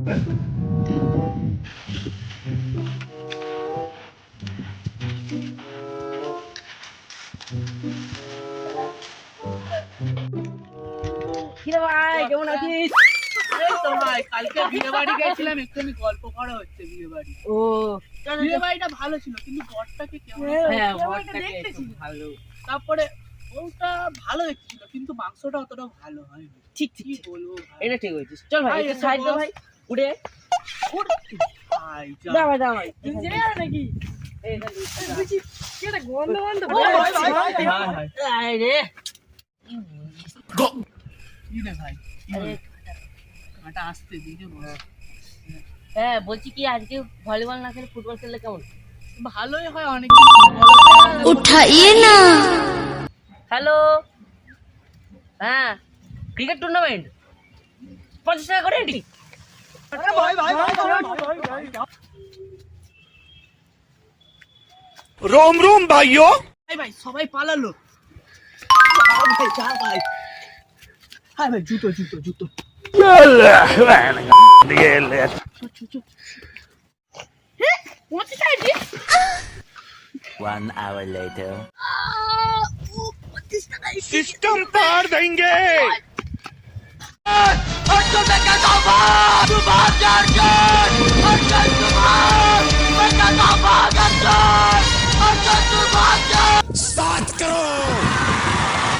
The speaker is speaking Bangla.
কিরে ভাই কেমন আছিস? ভাই কালকে বিয়ে বাড়ি গেছিলাম, একটু গল্প করা হচ্ছে বিয়ে বাড়ি। ও বিয়ে বাড়িটা ভালো ছিল, কিন্তু বরটাকে কেমন ভালো। তারপরে ওটা ভালো দেখছিল, কিন্তু মাংসটা অতটা ভালো হয়নি। ঠিক কি বলবো ভাই? এটা ঠিক হয়েছিস। চল ভাই ভাই, একটু এসব সাইড দে বস। ভাই। উড়ে ভাই, যা। দা ভাই দা ভাই। তুমি জেনে যাবে নাকি? কি একটা গন্ধ গন্ধ ও ভাই, ভাই, ভাই, ভাই। আয় রে। কি রে ভাই? কি আরে হলো? কাঁটা আসতে দিকে বস। হ্যাঁ বলছি কি আজকে ভলিবল না খেলে ফুটবল খেললে কেমন? ভালোই হয় অনেক। उठाइए ना। হ্যালো, হ্যাঁ ক্রিকেট টুর্নামেন্ট 50 টাকা করে এন্ট্রি। ভাই, ভাই, ভাই, ভাই, रोम रोम भाइयों। ভাই, ভাই, সবাই পালালো। ভাই, যা ভাই। হ্যাঁ ভাই, জুতো জুতো জুতো। One hour later. सिस्टम पार देंगे।